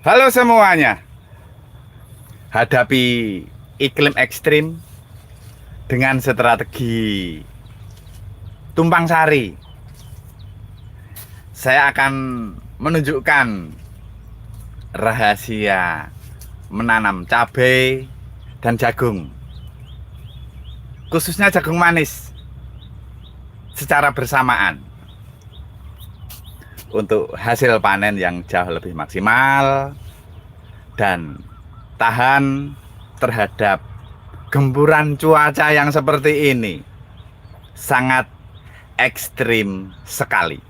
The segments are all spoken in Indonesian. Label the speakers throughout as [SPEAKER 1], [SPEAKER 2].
[SPEAKER 1] Halo semuanya. Hadapi iklim ekstrim dengan strategi tumpang sari. Saya akan menunjukkan rahasia menanam cabai dan jagung, khususnya jagung manis, secara bersamaan untuk hasil panen yang jauh lebih maksimal dan tahan terhadap gempuran cuaca yang seperti ini. Sangat ekstrim sekali.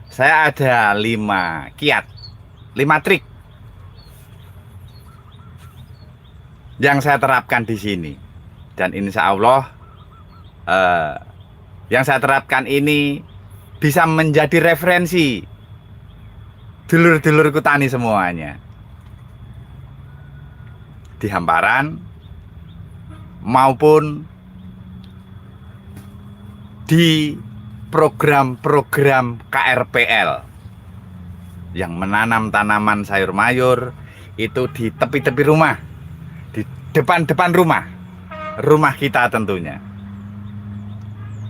[SPEAKER 1] Saya ada 5 kiat, 5 trik yang saya terapkan di sini, dan insya Allah yang saya terapkan ini bisa menjadi referensi dulur-dulurku tani semuanya di hamparan maupun di program-program KRPL yang menanam tanaman sayur mayur itu di tepi-tepi rumah, di depan-depan rumah kita tentunya.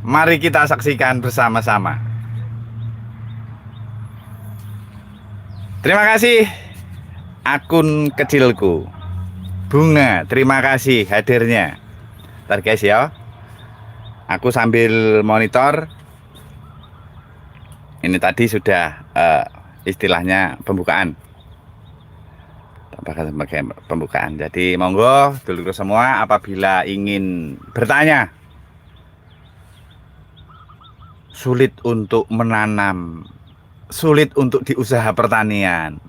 [SPEAKER 1] Mari kita saksikan bersama-sama. Terima kasih akun kecilku Bunga, terima kasih hadirnya. Ntar guys ya, aku sambil monitor. Ini tadi sudah istilahnya pembukaan. Sebagai pembukaan. Jadi monggo dulur semua apabila ingin bertanya, sulit untuk menanam, sulit untuk di usaha pertanian,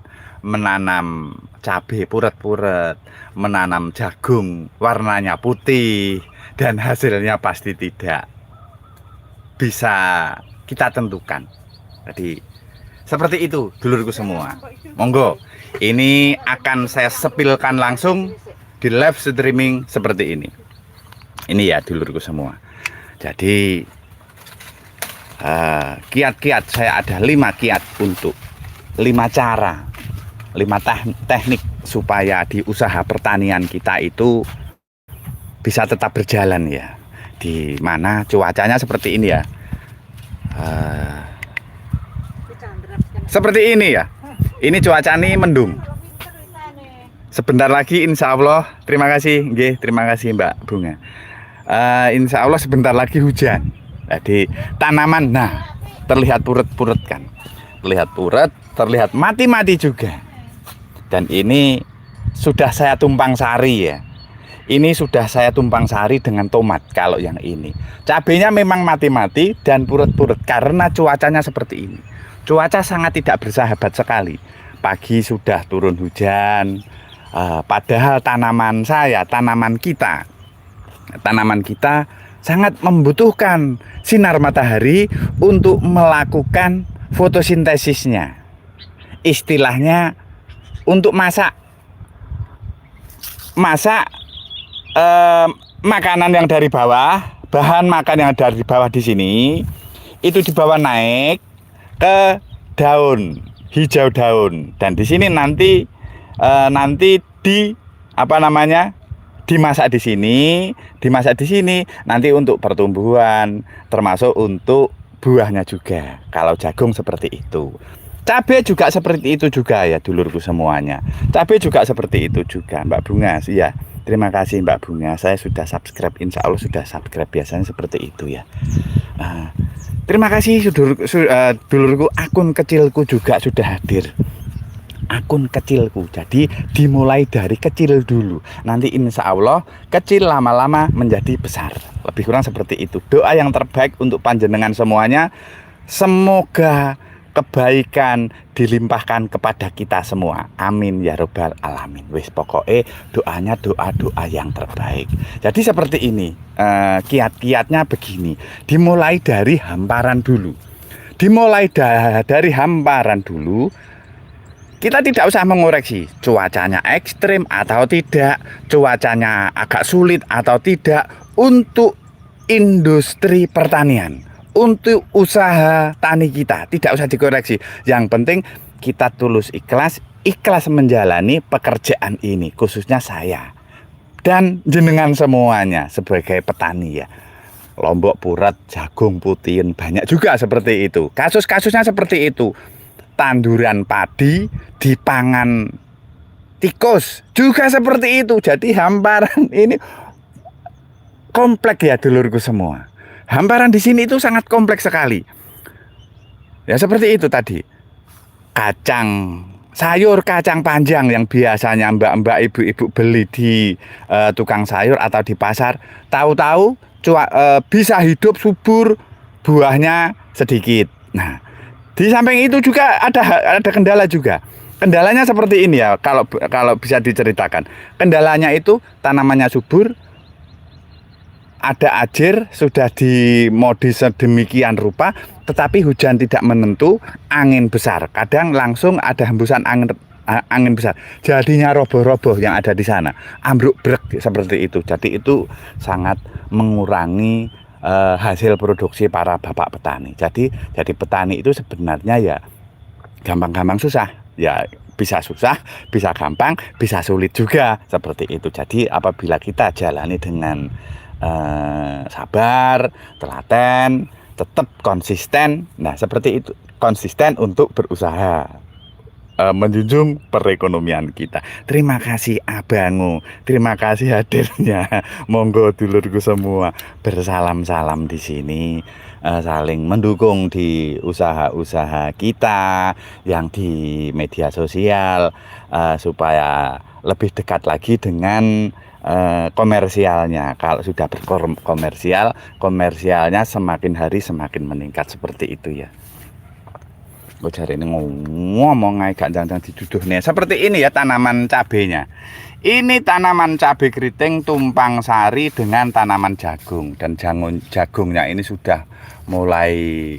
[SPEAKER 1] menanam cabai puret-puret, menanam jagung warnanya putih dan hasilnya pasti tidak bisa kita tentukan. Jadi seperti itu dulurku semua. Monggo, ini akan saya sepilkan langsung di live streaming seperti ini. Ini ya dulurku semua. Jadi kiat-kiat saya ada 5 kiat untuk 5 cara, 5 teknik supaya di usaha pertanian kita itu bisa tetap berjalan ya, di mana cuacanya seperti ini ya, seperti ini ya. Ini cuaca ini mendung. Sebentar lagi insya Allah, terima kasih, terima kasih Mbak Bunga. Insya Allah sebentar lagi hujan. Jadi tanaman terlihat puret-puret kan, terlihat puret, terlihat mati-mati juga. Dan ini sudah saya tumpang sari ya. Ini sudah saya tumpang sari dengan tomat. Kalau yang ini cabenya memang mati-mati dan puret-puret karena cuacanya seperti ini. Cuaca sangat tidak bersahabat sekali. Pagi sudah turun hujan, padahal tanaman kita sangat membutuhkan sinar matahari untuk melakukan fotosintesisnya. Istilahnya untuk masak makanan yang dari bawah, bahan makan yang dari bawah di sini itu dibawa naik ke daun, hijau daun, dan di sini nanti dimasak di sini nanti untuk pertumbuhan, termasuk untuk buahnya juga. Kalau jagung seperti itu, cabai juga seperti itu juga ya dulurku semuanya. Cabai juga seperti itu juga Mbak Bunga ya. Terima kasih Mbak Bunga, saya sudah subscribe, insya Allah sudah subscribe, biasanya seperti itu ya. Terima kasih dulurku, akun kecilku juga sudah hadir. Akun kecilku, jadi dimulai dari kecil dulu, nanti insya Allah kecil lama-lama menjadi besar, lebih kurang seperti itu. Doa yang terbaik untuk panjenengan semuanya, semoga kebaikan dilimpahkan kepada kita semua, amin ya robbal alamin. Wis pokoknya doanya doa yang terbaik. Jadi seperti ini, kiat-kiatnya begini, dimulai dari hamparan dulu. Dari hamparan dulu, kita tidak usah mengoreksi cuacanya ekstrim atau tidak, cuacanya agak sulit atau tidak. Untuk industri pertanian, untuk usaha tani kita tidak usah dikoreksi. Yang penting kita tulus ikhlas menjalani pekerjaan ini, khususnya saya dan jenengan semuanya sebagai petani ya. Lombok Purat, jagung putihin, banyak juga seperti itu. Kasus-kasusnya seperti itu. Tanduran padi dipangan tikus juga seperti itu. Jadi hamparan ini kompleks ya dulurku semua. Hamparan di sini itu sangat kompleks sekali. Ya seperti itu tadi. Sayur kacang panjang yang biasanya mbak-mbak ibu-ibu beli di tukang sayur atau di pasar, tahu-tahu bisa hidup subur, buahnya sedikit. Nah, di samping itu juga ada kendala juga. Kendalanya seperti ini ya, kalau bisa diceritakan. Kendalanya itu tanamannya subur, ada ajer, sudah dimodis sedemikian rupa, tetapi hujan tidak menentu, angin besar. Kadang langsung ada hembusan angin besar. Jadinya roboh-roboh yang ada di sana. Ambruk brek seperti itu. Jadi itu sangat mengurangi hasil produksi para bapak petani. Jadi petani itu sebenarnya ya gampang-gampang susah. Ya bisa susah, bisa gampang, bisa sulit juga seperti itu. Jadi apabila kita jalani dengan sabar, telaten, tetap konsisten. Nah, seperti itu, konsisten untuk berusaha menjunjung perekonomian kita. Terima kasih abangu, terima kasih hadirnya. Monggo dulurku semua bersalam-salam di sini, saling mendukung di usaha-usaha kita yang di media sosial, supaya lebih dekat lagi dengan komersialnya. Kalau sudah komersialnya semakin hari semakin meningkat seperti itu ya. Gue cari ini ngomong gak jangan diduduh nih. Seperti ini ya tanaman cabenya. Ini tanaman cabai keriting tumpang sari dengan tanaman jagung, dan jagungnya ini sudah mulai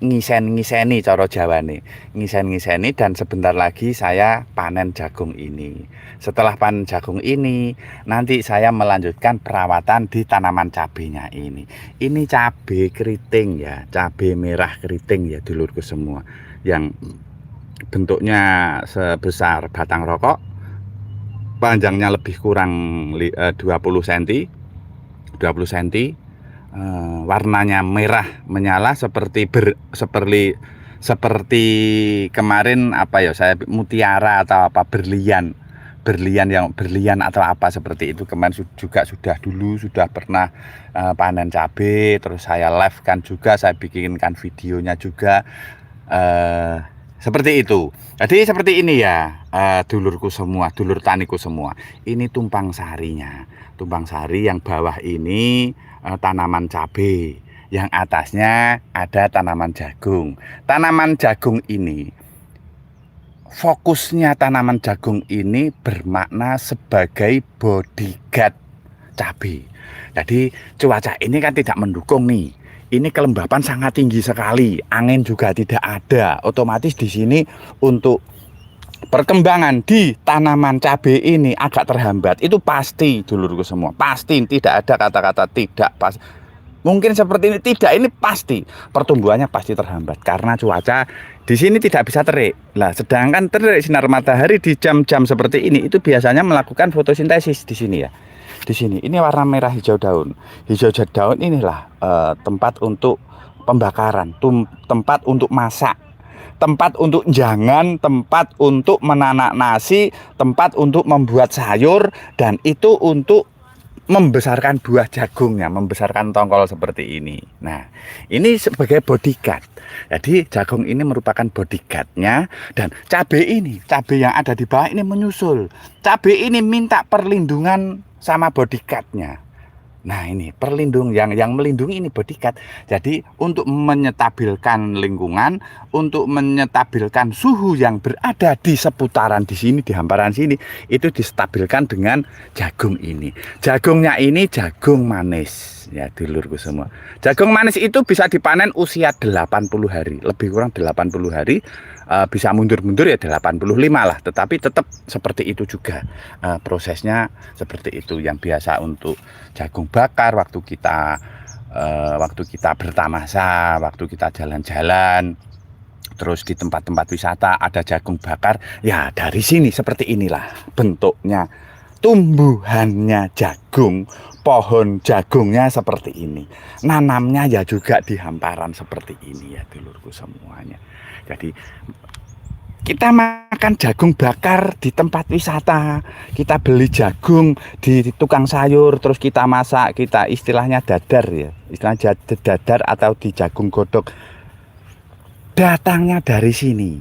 [SPEAKER 1] ngisen-ngiseni cara Jawa nih, ngisen-ngiseni, dan sebentar lagi saya panen jagung ini. Setelah panen jagung ini, nanti saya melanjutkan perawatan di tanaman cabenya ini. Ini cabai keriting ya, cabai merah keriting ya dulurku semua, yang bentuknya sebesar batang rokok, panjangnya lebih kurang 20 cm, warnanya merah menyala seperti kemarin apa ya, saya mutiara atau apa, berlian atau apa seperti itu. Kemarin juga sudah pernah panen cabai, terus saya live kan juga, saya bikinkan videonya juga seperti itu. Jadi seperti ini ya, dulurku semua, dulur taniku semua. Ini tumpang sarinya, tumpang sari yang bawah ini tanaman cabai, yang atasnya ada tanaman jagung. Tanaman jagung ini, fokusnya tanaman jagung ini bermakna sebagai bodyguard cabai. Jadi cuaca ini kan tidak mendukung nih. Ini kelembapan sangat tinggi sekali, angin juga tidak ada. Otomatis di sini untuk perkembangan di tanaman cabai ini agak terhambat. Itu pasti dulurku semua, pasti, tidak ada kata-kata tidak pas. Mungkin seperti ini tidak, ini pasti pertumbuhannya pasti terhambat karena cuaca di sini tidak bisa terik. Lah, sedangkan terik sinar matahari di jam-jam seperti ini itu biasanya melakukan fotosintesis di sini ya. Di sini ini warna merah hijau daun. Hijau daun inilah tempat untuk pembakaran, tempat untuk masak, tempat untuk jangan, tempat untuk menanak nasi, tempat untuk membuat sayur, dan itu untuk membesarkan buah jagungnya, membesarkan tongkol seperti ini. Nah, ini sebagai bodyguard. Jadi jagung ini merupakan bodyguardnya, dan cabai yang ada di bawah ini menyusul. Cabai ini minta perlindungan sama bodyguardnya. Nah, ini yang melindungi ini bodyguard. Jadi untuk menyetabilkan lingkungan, untuk menyetabilkan suhu yang berada di seputaran di sini, di hamparan sini, itu distabilkan dengan jagung ini. Jagungnya ini jagung manis ya dulurku semua. Jagung manis itu bisa dipanen usia 80 hari, lebih kurang 80 hari. Bisa mundur-mundur ya 85 lah, tetapi tetap seperti itu juga prosesnya, seperti itu. Yang biasa untuk jagung bakar waktu kita bertamasa, waktu kita jalan-jalan, terus di tempat-tempat wisata ada jagung bakar, ya dari sini seperti inilah bentuknya. Tumbuhannya jagung, pohon jagungnya seperti ini. Nanamnya ya juga di hamparan seperti ini ya dulurku semuanya. Jadi kita makan jagung bakar di tempat wisata, kita beli jagung di tukang sayur, terus kita masak, kita istilahnya dadar ya, istilahnya dadar atau di jagung godok. Datangnya dari sini,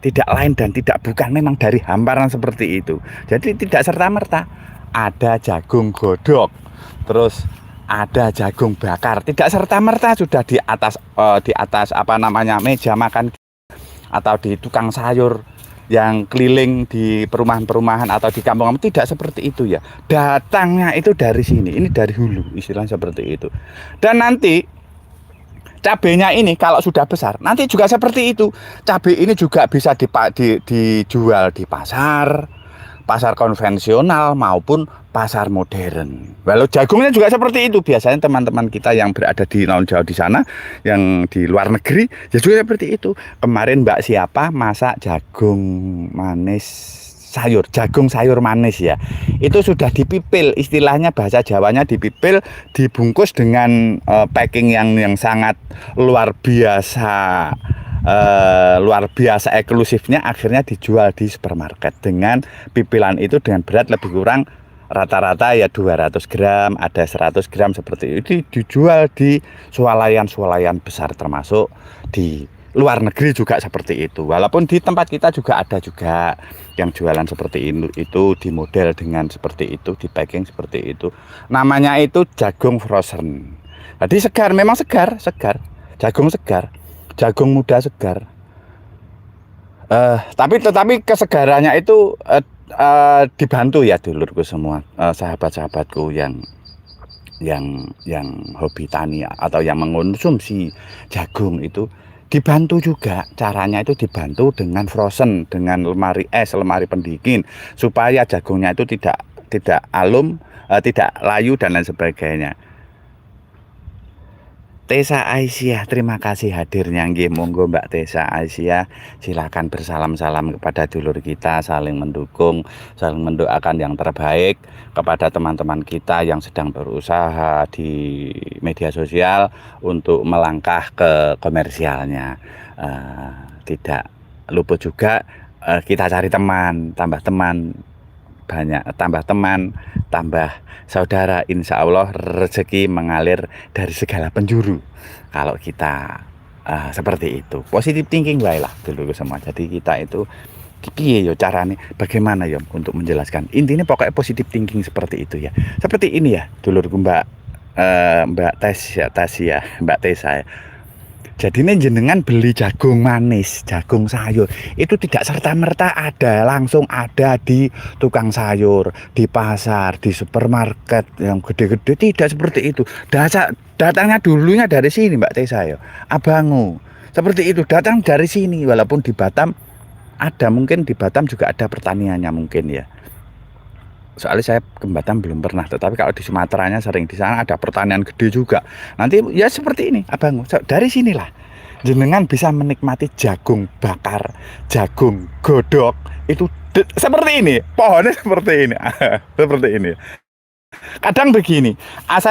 [SPEAKER 1] tidak lain dan tidak bukan, memang dari hamparan seperti itu. Jadi tidak serta-merta ada jagung godok, terus ada jagung bakar, tidak serta-merta sudah di atas apa namanya meja makan atau di tukang sayur yang keliling di perumahan-perumahan atau di kampung, tidak seperti itu ya. Datangnya itu dari sini, ini dari hulu, istilahnya seperti itu. Dan nanti cabenya ini kalau sudah besar, nanti juga seperti itu. Cabai ini juga bisa dijual di pasar konvensional maupun pasar modern. Walau jagungnya juga seperti itu. Biasanya teman-teman kita yang berada di non Jawa di sana, yang di luar negeri, ya juga seperti itu. Kemarin Mbak siapa masak jagung manis sayur, jagung sayur manis ya. Itu sudah dipipil, istilahnya bahasa Jawanya dipipil, dibungkus dengan packing yang sangat luar biasa. Luar biasa eksklusifnya, akhirnya dijual di supermarket dengan pipilan itu dengan berat lebih kurang rata-rata ya 200 gram, ada 100 gram seperti itu, dijual di swalayan-swalayan besar, termasuk di luar negeri juga seperti itu. Walaupun di tempat kita juga ada juga yang jualan seperti itu di model dengan seperti itu, di packing seperti itu. Namanya itu jagung frozen. Jadi segar, memang segar, jagung segar. Jagung muda segar, tetapi kesegarannya itu dibantu ya dulurku semua, sahabat-sahabatku yang hobi tani atau yang mengonsumsi jagung itu dibantu juga. Caranya itu dibantu dengan frozen, dengan lemari es, lemari pendingin, supaya jagungnya itu tidak alum, tidak layu dan lain sebagainya. Tessa Aisyah, terima kasih hadirnya. Nggih, monggo Mbak Tessa Aisyah, silakan bersalam-salam kepada dulur kita, saling mendukung, saling mendoakan yang terbaik kepada teman-teman kita yang sedang berusaha di media sosial untuk melangkah ke komersialnya. Tidak luput juga kita cari teman, tambah teman, banyak tambah teman, tambah saudara, insya Allah rezeki mengalir dari segala penjuru kalau kita seperti itu. Positive thinking baiklah dulu semua. Jadi kita itu piye yo caranya, bagaimana ya untuk menjelaskan, intinya pokoknya positive thinking seperti itu ya. Seperti ini ya dulurku Mbak Tessa ya. Jadi ini jenengan beli jagung manis, jagung sayur, itu tidak serta-merta langsung ada di tukang sayur, di pasar, di supermarket yang gede-gede, tidak seperti itu. Datangnya dulunya dari sini Mbak Tessa ya, Abangu. Seperti itu, datang dari sini. Walaupun di Batam ada, mungkin di Batam juga ada pertaniannya mungkin ya. Soalnya saya ke Batam belum pernah, tetapi kalau di Sumateranya sering, di sana ada pertanian gede juga. Nanti ya seperti ini, Abang. Dari sinilah jenengan bisa menikmati jagung bakar, jagung godok itu seperti ini, pohonnya seperti ini, seperti ini. Kadang begini,